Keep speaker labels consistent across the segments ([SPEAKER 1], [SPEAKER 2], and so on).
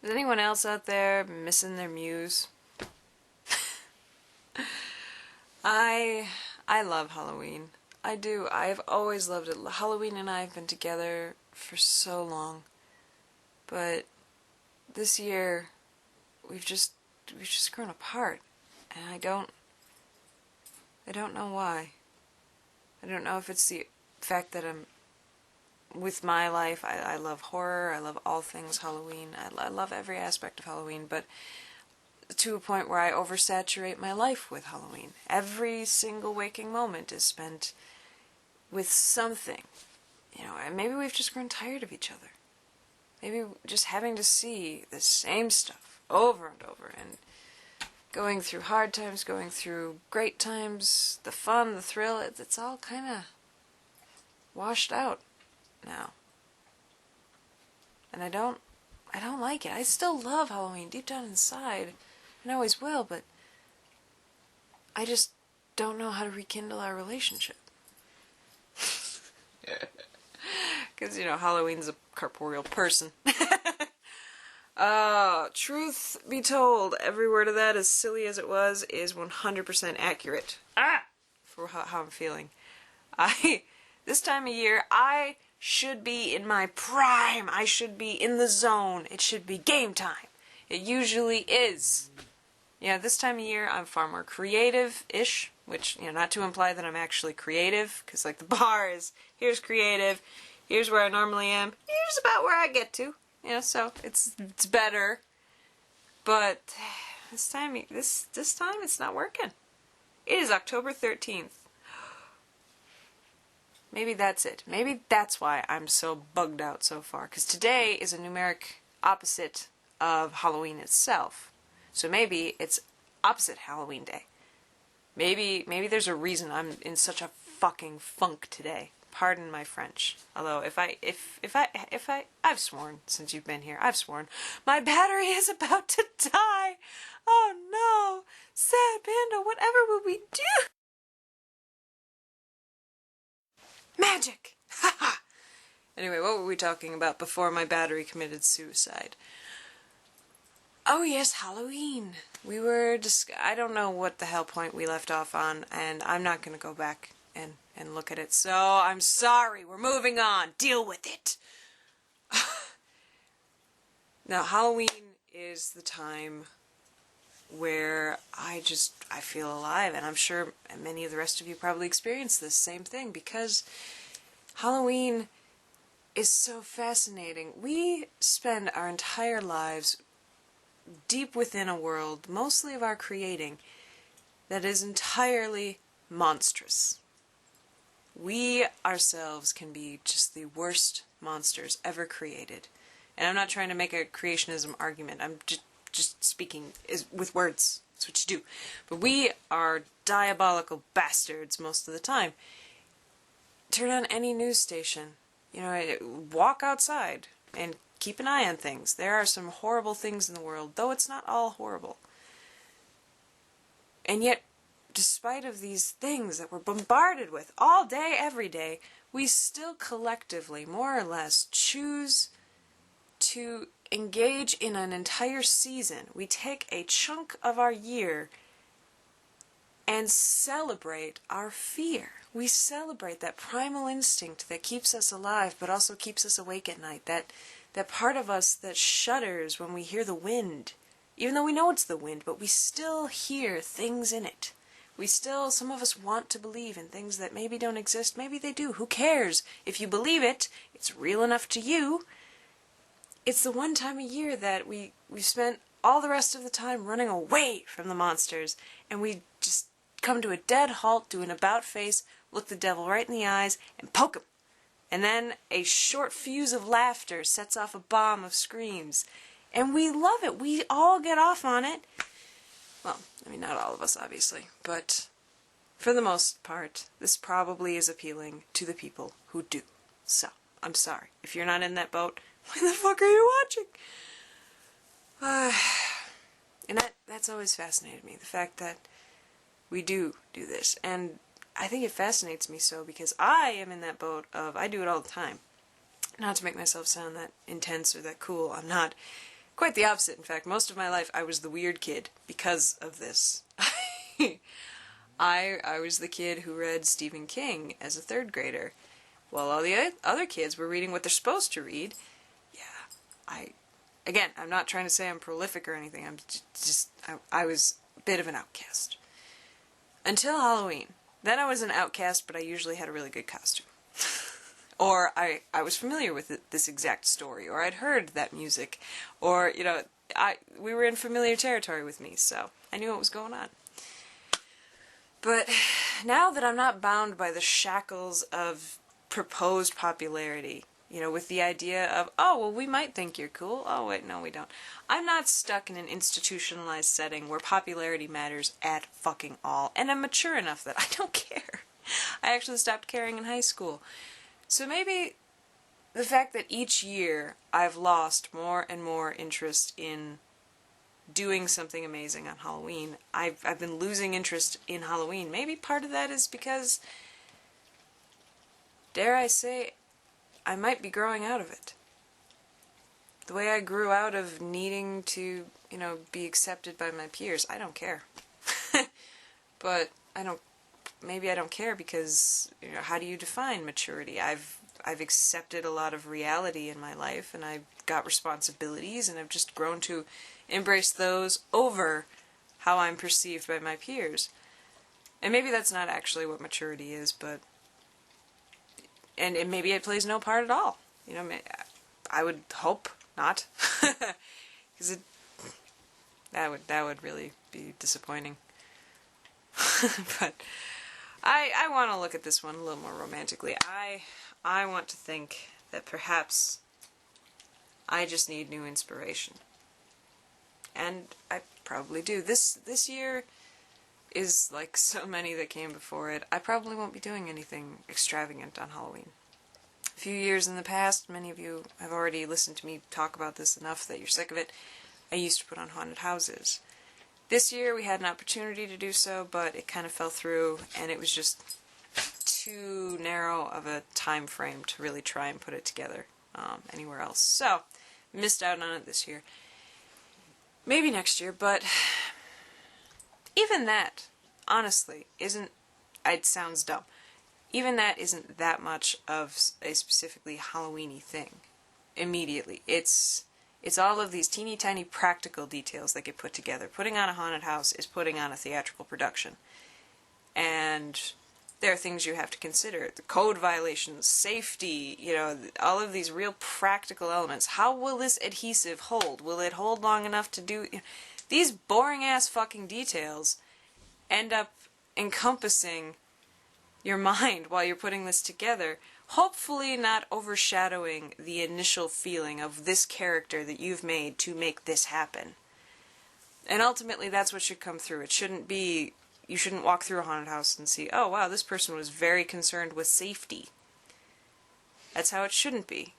[SPEAKER 1] Is anyone else out there missing their muse? I love Halloween. I do. I've always loved it. Halloween and I have been together for so long. But this year we've just grown apart. And I don't know why. I don't know if it's the fact that I'm with my life. I love horror. I love all things Halloween. I love every aspect of Halloween, but to a point where I oversaturate my life with Halloween. Every single waking moment is spent with something. You know, and maybe we've just grown tired of each other. Maybe just having to see the same stuff over and over, and going through hard times, going through great times, the fun, the thrill, it's all kind of washed out now. And I don't like it. I still love Halloween deep down inside, and I always will, but I just don't know how to rekindle our relationship. Because, you know, Halloween's a corporeal person. Truth be told, every word of that, as silly as it was, is 100% accurate. For how I'm feeling. This time of year, I should be in my prime. I should be in the zone. It should be game time. It usually is. Yeah, this time of year, I'm far more creative-ish, which, you know, not to imply that I'm actually creative, because, like, the bar is, here's creative, here's where I normally am, here's about where I get to. You know, so it's better. But this time it's not working. It is October 13th. Maybe that's it. Maybe that's why I'm so bugged out so far. Because today is a numeric opposite of Halloween itself. So maybe it's opposite Halloween day. Maybe there's a reason I'm in such a fucking funk today. Pardon my French. Although I've sworn since you've been here. I've sworn my battery is about to die. Oh no, sad panda. Whatever will we do? Magic! Haha! Anyway, what were we talking about before my battery committed suicide? Oh yes, Halloween. We were I don't know what the hell point we left off on, and I'm not going to go back and look at it, so I'm sorry. We're moving on. Deal with it. Now, Halloween is the time where I feel alive, and I'm sure many of the rest of you probably experience this same thing, because Halloween is so fascinating. We spend our entire lives deep within a world, mostly of our creating, that is entirely monstrous. We ourselves can be just the worst monsters ever created. And I'm not trying to make a creationism argument. I'm just speaking with words. That's what you do. But we are diabolical bastards most of the time. Turn on any news station. You know, walk outside and keep an eye on things. There are some horrible things in the world, though it's not all horrible. And yet, despite of these things that we're bombarded with all day, every day, we still collectively, more or less, choose to engage in an entire season. We take a chunk of our year and celebrate our fear. We celebrate that primal instinct that keeps us alive but also keeps us awake at night. That part of us that shudders when we hear the wind. Even though we know it's the wind, but we still hear things in it. Some of us want to believe in things that maybe don't exist, maybe they do. Who cares? If you believe it, it's real enough to you. It's the one time a year that we spent all the rest of the time running away from the monsters, and we just come to a dead halt, do an about face, look the devil right in the eyes, and poke him. And then a short fuse of laughter sets off a bomb of screams. And we love it. We all get off on it. Well, I mean, not all of us, obviously, but for the most part, this probably is appealing to the people who do. So, I'm sorry. If you're not in that boat, why the fuck are you watching? And that's always fascinated me, the fact that we do this. And I think it fascinates me so because I am in that boat of, I do it all the time. Not to make myself sound that intense or that cool, I'm not. Quite the opposite. In fact, most of my life I was the weird kid because of this. I was the kid who read Stephen King as a third grader, while all the other kids were reading what they're supposed to read. Yeah, again, I'm not trying to say I'm prolific or anything. I was a bit of an outcast. Until Halloween. Then I was an outcast, but I usually had a really good costume. Or I was familiar with this exact story, or I'd heard that music, or, we were in familiar territory with me, so I knew what was going on. But now that I'm not bound by the shackles of proposed popularity, with the idea of, oh, well, we might think you're cool. Oh, wait, no, we don't. I'm not stuck in an institutionalized setting where popularity matters at fucking all, and I'm mature enough that I don't care. I actually stopped caring in high school. So maybe the fact that each year I've lost more and more interest in doing something amazing on Halloween. I've been losing interest in Halloween. Maybe part of that is because, dare I say, I might be growing out of it. The way I grew out of needing to, be accepted by my peers. I don't care. But maybe I don't care because, how do you define maturity? I've accepted a lot of reality in my life, and I've got responsibilities, and I've just grown to embrace those over how I'm perceived by my peers. And maybe that's not actually what maturity is, but and maybe it plays no part at all. I would hope not, because that would really be disappointing. But I want to look at this one a little more romantically. I want to think that perhaps I just need new inspiration. And I probably do. This year is like so many that came before it. I probably won't be doing anything extravagant on Halloween. A few years in the past, many of you have already listened to me talk about this enough that you're sick of it. I used to put on haunted houses. This year we had an opportunity to do so, but it kind of fell through, and it was just too narrow of a time frame to really try and put it together anywhere else. So, missed out on it this year. Maybe next year, but even that, honestly, it sounds dumb. Even that isn't that much of a specifically Halloween-y thing. Immediately. It's all of these teeny tiny practical details that get put together. Putting on a haunted house is putting on a theatrical production. And there are things you have to consider. The code violations, safety, all of these real practical elements. How will this adhesive hold? Will it hold long enough to do... These boring-ass fucking details end up encompassing your mind while you're putting this together, hopefully not overshadowing the initial feeling of this character that you've made to make this happen. And ultimately, that's what should come through. It shouldn't be... You shouldn't walk through a haunted house and see, oh, wow, this person was very concerned with safety. That's how it shouldn't be.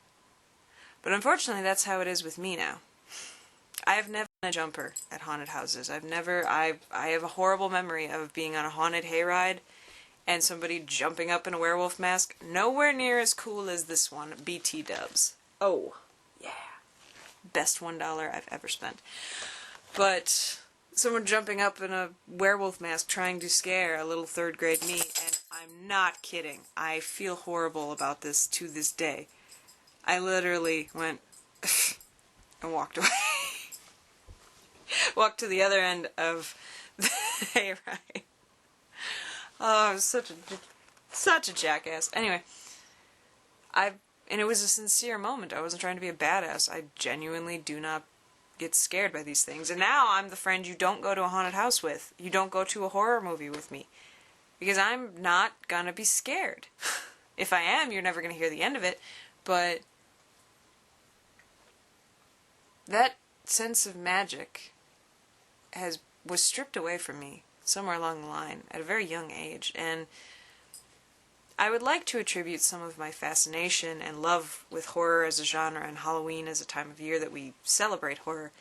[SPEAKER 1] But unfortunately, that's how it is with me now. I have never been a jumper at haunted houses. I have a horrible memory of being on a haunted hayride and somebody jumping up in a werewolf mask. Nowhere near as cool as this one, BT dubs. Oh, yeah. Best $1 I've ever spent. But someone jumping up in a werewolf mask trying to scare a little third grade me, and I'm not kidding. I feel horrible about this to this day. I literally went and walked away. Walked to the other end of the hayride. Oh, I was such a jackass. Anyway, and it was a sincere moment. I wasn't trying to be a badass. I genuinely do not get scared by these things. And now I'm the friend you don't go to a haunted house with. You don't go to a horror movie with me. Because I'm not gonna be scared. If I am, you're never gonna hear the end of it. But that sense of magic was stripped away from me somewhere along the line at a very young age, and I would like to attribute some of my fascination and love with horror as a genre and Halloween as a time of year that we celebrate horror.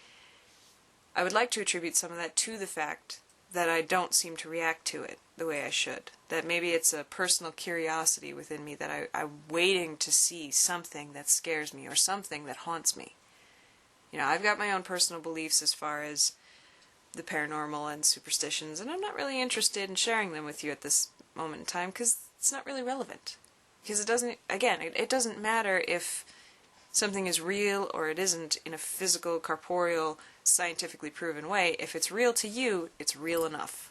[SPEAKER 1] I would like to attribute some of that to the fact that I don't seem to react to it the way I should. That maybe it's a personal curiosity within me that I'm waiting to see something that scares me or something that haunts me. You know, I've got my own personal beliefs as far as the paranormal and superstitions, and I'm not really interested in sharing them with you at this moment in time, because it's not really relevant. Because it doesn't, again, it doesn't matter if something is real or it isn't in a physical, corporeal, scientifically proven way. If it's real to you, it's real enough.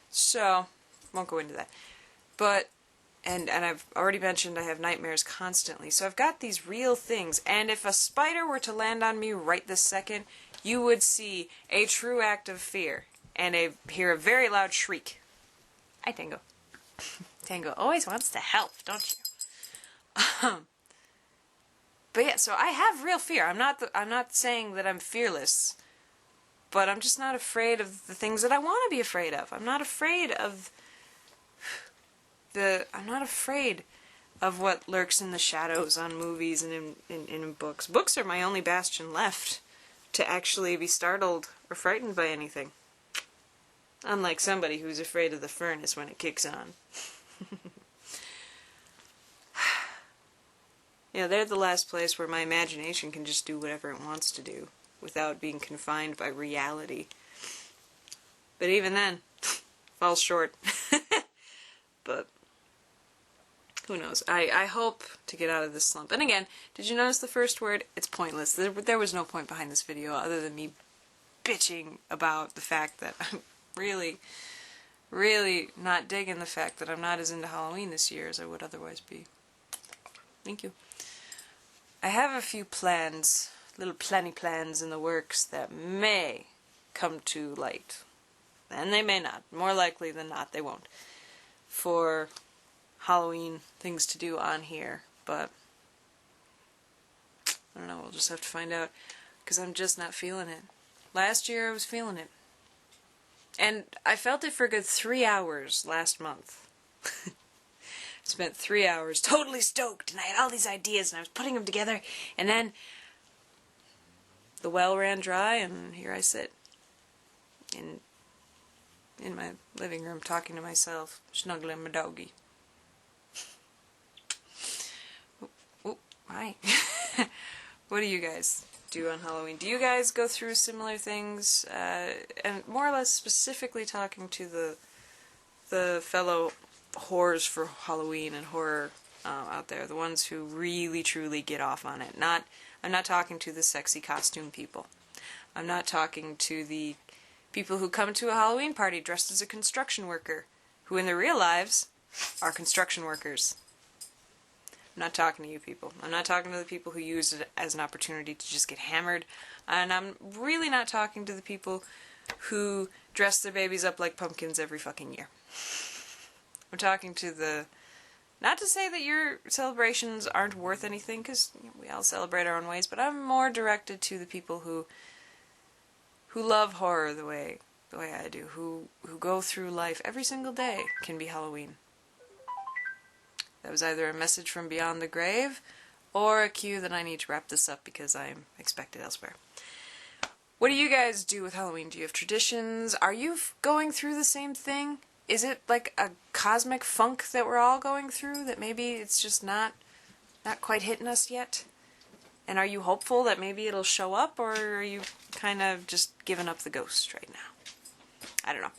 [SPEAKER 1] So, won't go into that. But, and I've already mentioned I have nightmares constantly, so I've got these real things, and if a spider were to land on me right this second, you would see a true act of fear, and hear a very loud shriek. Hi, Tango. Tango always wants to help, don't you? But yeah, so I have real fear. I'm not saying that I'm fearless, but I'm just not afraid of the things that I want to be afraid of. I'm not afraid of what lurks in the shadows on movies and in books. Books are my only bastion left to actually be startled or frightened by anything. Unlike somebody who's afraid of the furnace when it kicks on. Yeah, they're the last place where my imagination can just do whatever it wants to do without being confined by reality. But even then, falls short. But who knows? I hope to get out of this slump. And again, did you notice the first word? It's pointless. There was no point behind this video other than me bitching about the fact that I'm really, really not digging the fact that I'm not as into Halloween this year as I would otherwise be. Thank you. I have a few plans, little planny plans in the works that may come to light. And they may not. More likely than not, they won't. For Halloween things to do on here. But I don't know, we'll just have to find out. Because I'm just not feeling it. Last year I was feeling it. And I felt it for a good 3 hours last month. Spent 3 hours totally stoked, and I had all these ideas, and I was putting them together, and then the well ran dry, and here I sit in my living room talking to myself, snuggling my doggy. Oh, hi. What do you guys do on Halloween? Do you guys go through similar things? And more or less specifically talking to the fellow whores for Halloween and horror out there, the ones who really truly get off on it. I'm not talking to the sexy costume people. I'm not talking to the people who come to a Halloween party dressed as a construction worker, who in their real lives are construction workers. I'm not talking to you people. I'm not talking to the people who use it as an opportunity to just get hammered. And I'm really not talking to the people who dress their babies up like pumpkins every fucking year. I'm talking to the... Not to say that your celebrations aren't worth anything, because we all celebrate our own ways, but I'm more directed to the people who love horror the way I do, who go through life every single day can be Halloween. That was either a message from beyond the grave, or a cue that I need to wrap this up because I'm expected elsewhere. What do you guys do with Halloween? Do you have traditions? Are you going through the same thing? Is it like a cosmic funk that we're all going through, that maybe it's just not quite hitting us yet? And are you hopeful that maybe it'll show up, or are you kind of just giving up the ghost right now? I don't know.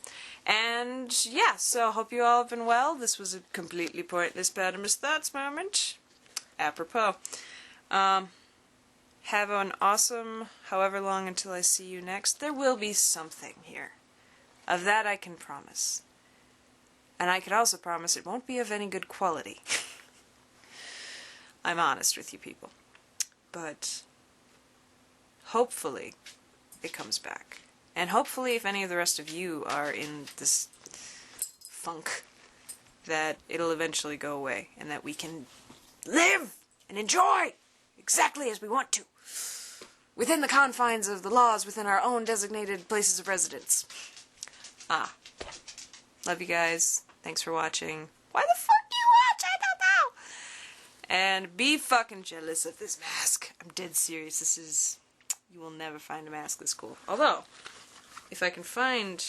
[SPEAKER 1] And yeah, so hope you all have been well. This was a completely pointless Pattimus Thoughts moment. Apropos. Have an awesome however long until I see you next. There will be something here. Of that I can promise. And I could also promise it won't be of any good quality. I'm honest with you people. But hopefully it comes back. And hopefully if any of the rest of you are in this funk, that it'll eventually go away. And that we can live and enjoy exactly as we want to. Within the confines of the laws within our own designated places of residence. Love you guys. Thanks for watching. Why the fuck do you watch? I don't know. And be fucking jealous of this mask. I'm dead serious. You will never find a mask this cool. Although, if I can find...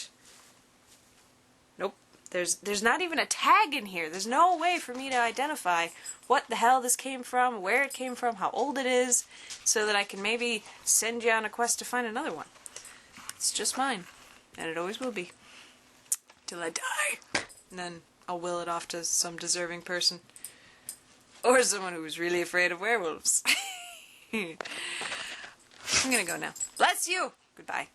[SPEAKER 1] Nope. There's not even a tag in here. There's no way for me to identify what the hell this came from, where it came from, how old it is, so that I can maybe send you on a quest to find another one. It's just mine, and it always will be. Till I die. And then I'll will it off to some deserving person. Or someone who's really afraid of werewolves. I'm gonna go now. Bless you! Goodbye.